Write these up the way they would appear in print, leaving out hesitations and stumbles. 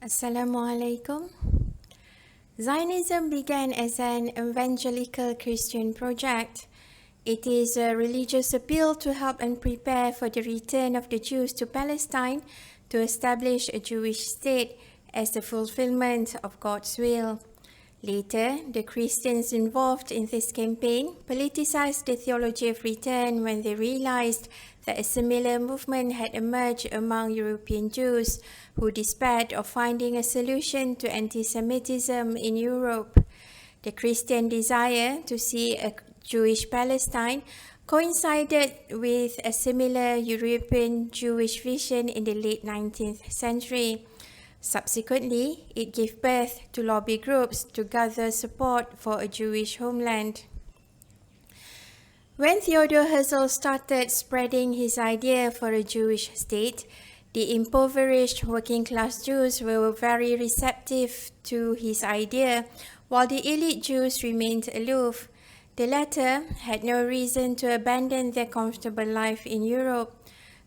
Assalamualaikum. Zionism began as an evangelical Christian project. It is a religious appeal to help and prepare for the return of the Jews to Palestine to establish a Jewish state as the fulfillment of God's will. Later, the Christians involved in this campaign politicized the theology of return when they realized that a similar movement had emerged among European Jews who despaired of finding a solution to anti-Semitism in Europe. The Christian desire to see a Jewish Palestine coincided with a similar European Jewish vision in the late 19th century. Subsequently, it gave birth to lobby groups to gather support for a Jewish homeland. When Theodor Herzl started spreading his idea for a Jewish state, the impoverished working-class Jews were very receptive to his idea, while the elite Jews remained aloof. The latter had no reason to abandon their comfortable life in Europe.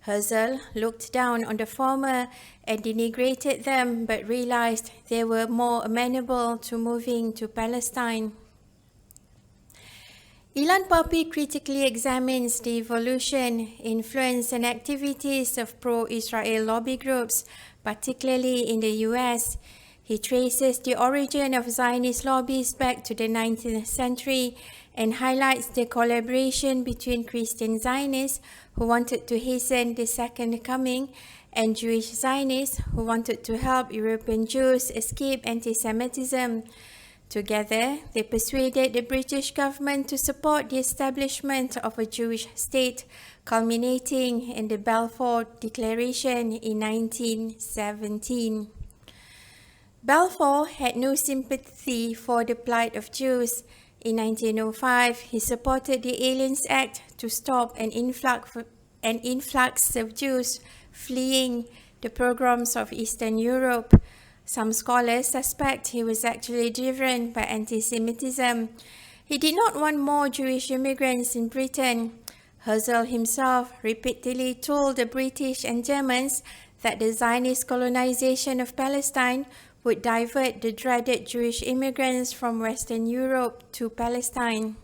Herzl looked down on the former and denigrated them, but realized they were more amenable to moving to Palestine. Ilanpappe critically examines the evolution, influence and activities of pro-Israel lobby groups, particularly in the US. He traces the origin of Zionist lobbies back to the 19th century and highlights the collaboration between Christian Zionists who wanted to hasten the Second Coming and Jewish Zionists who wanted to help European Jews escape anti-Semitism. Together, they persuaded the British government to support the establishment of a Jewish state, culminating in the Balfour Declaration in 1917. Balfour had no sympathy for the plight of Jews. In 1905, he supported the Aliens Act to stop an influx of Jews fleeing the pogroms of Eastern Europe. Some scholars suspect he was actually driven by anti-Semitism. He did not want more Jewish immigrants in Britain. Herzl himself repeatedly told the British and Germans that the Zionist colonization of Palestine would divert the dreaded Jewish immigrants from Western Europe to Palestine.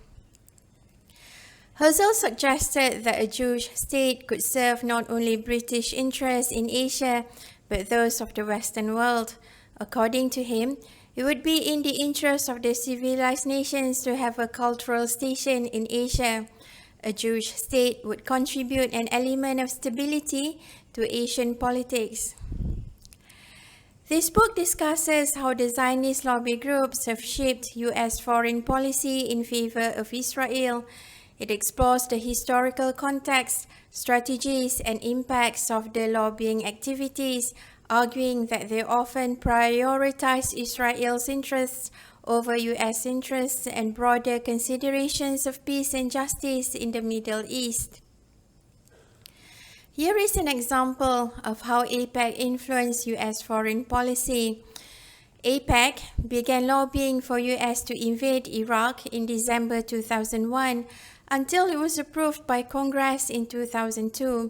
Herzl suggested that a Jewish state could serve not only British interests in Asia, but those of the Western world. According to him, it would be in the interest of the civilized nations to have a cultural station in Asia. A Jewish state would contribute an element of stability to Asian politics. This book discusses how the Zionist lobby groups have shaped US foreign policy in favor of Israel. It explores the historical context, strategies, and impacts of the lobbying activities, arguing that they often prioritize Israel's interests over US interests and broader considerations of peace and justice in the Middle East. Here is an example of how AIPAC influenced US foreign policy. AIPAC began lobbying for US to invade Iraq in December 2001 until it was approved by Congress in 2002.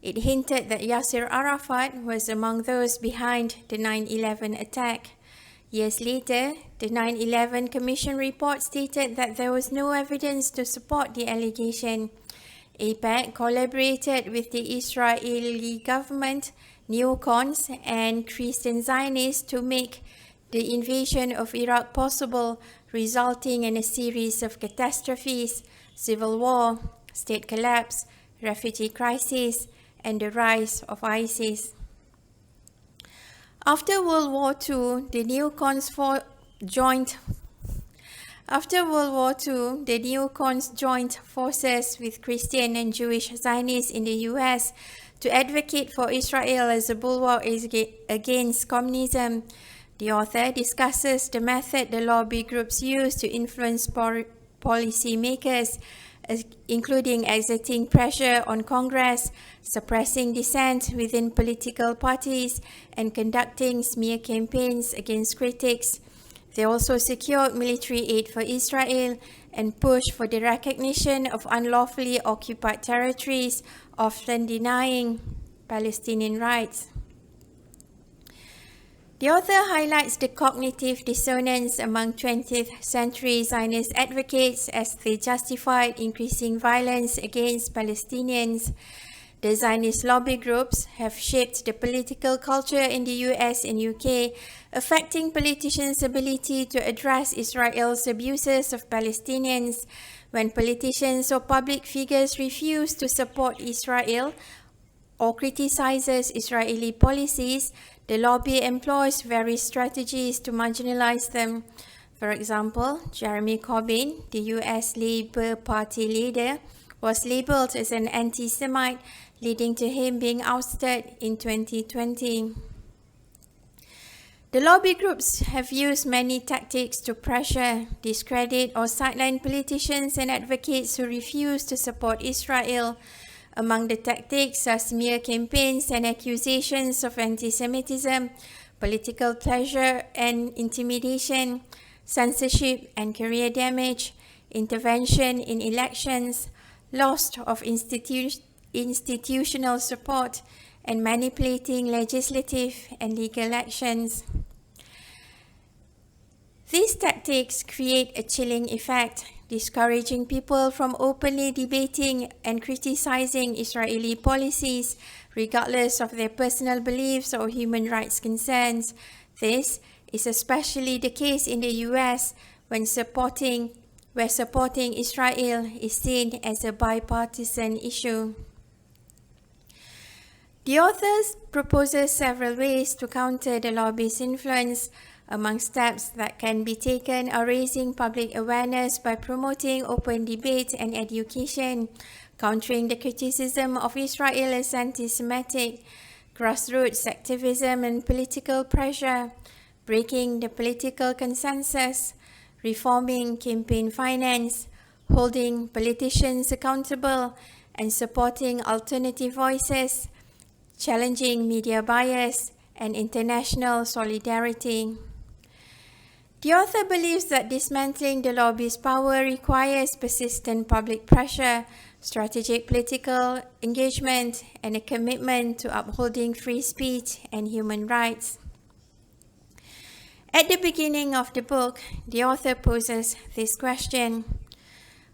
It hinted that Yasser Arafat was among those behind the 9/11 attack. Years later, the 9/11 Commission report stated that there was no evidence to support the allegation. AIPAC collaborated with the Israeli government, neocons, and Christian Zionists to make the invasion of Iraq possible, resulting in a series of catastrophes: civil war, state collapse, refugee crisis, and the rise of ISIS. After World War II, the neocons joined forces with Christian and Jewish Zionists in the US to advocate for Israel as a bulwark against communism. The author discusses the method the lobby groups use to influence policy makers, including exerting pressure on Congress, suppressing dissent within political parties, and conducting smear campaigns against critics. They also secured military aid for Israel and pushed for the recognition of unlawfully occupied territories, often denying Palestinian rights. The author highlights the cognitive dissonance among 20th century Zionist advocates as they justified increasing violence against Palestinians. The Zionist lobby groups have shaped the political culture in the US and UK, affecting politicians' ability to address Israel's abuses of Palestinians. When politicians or public figures refuse to support Israel or criticizes Israeli policies, the lobby employs various strategies to marginalize them. For example, Jeremy Corbyn, the US Labour Party leader, was labeled as an anti-Semite, leading to him being ousted in 2020. The lobby groups have used many tactics to pressure, discredit, or sideline politicians and advocates who refuse to support Israel. Among the tactics are smear campaigns and accusations of anti-Semitism, political pressure and intimidation, censorship and career damage, intervention in elections, loss of institutional support, and manipulating legislative and legal actions. These tactics create a chilling effect, discouraging people from openly debating and criticizing Israeli policies, regardless of their personal beliefs or human rights concerns. This is especially the case in the US, where supporting Israel is seen as a bipartisan issue. The author proposes several ways to counter the lobby's influence. Among steps that can be taken are raising public awareness by promoting open debate and education, countering the criticism of Israel as anti-Semitic, grassroots activism and political pressure, breaking the political consensus, reforming campaign finance, holding politicians accountable, and supporting alternative voices, challenging media bias, and international solidarity. The author believes that dismantling the lobby's power requires persistent public pressure, strategic political engagement, and a commitment to upholding free speech and human rights. At the beginning of the book, the author poses this question: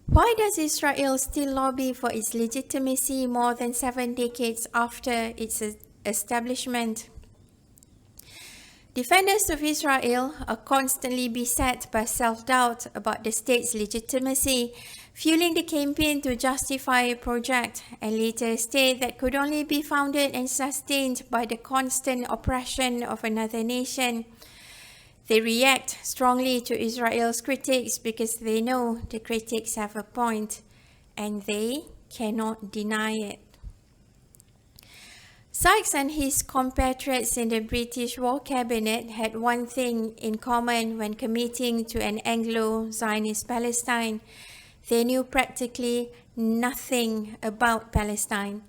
why does Israel still lobby for its legitimacy more than 7 decades after its establishment? Defenders of Israel are constantly beset by self-doubt about the state's legitimacy, fueling the campaign to justify a project and later a state that could only be founded and sustained by the constant oppression of another nation. They react strongly to Israel's critics because they know the critics have a point, and they cannot deny it. Sykes and his compatriots in the British War Cabinet had one thing in common when committing to an Anglo-Zionist Palestine. They knew practically nothing about Palestine.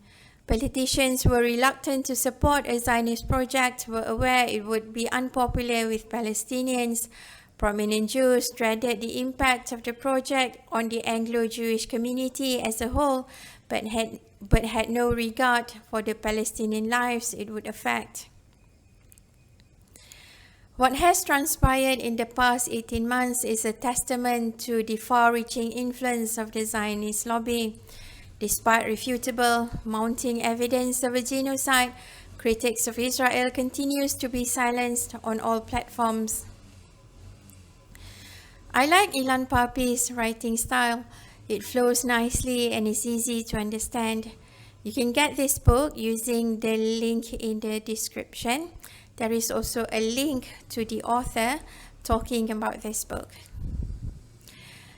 Politicians were reluctant to support a Zionist project, were aware it would be unpopular with Palestinians. Prominent Jews dreaded the impact of the project on the Anglo-Jewish community as a whole, but had no regard for the Palestinian lives it would affect. What has transpired in the past 18 months is a testament to the far-reaching influence of the Zionist lobby. Despite refutable, mounting evidence of a genocide, critics of Israel continues to be silenced on all platforms. I like Ilanpappe's writing style. It flows nicely and is easy to understand. You can get this book using the link in the description. There is also a link to the author talking about this book.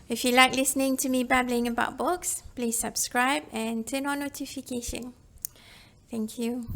If you like listening to me babbling about books, please subscribe and turn on notification. Thank you.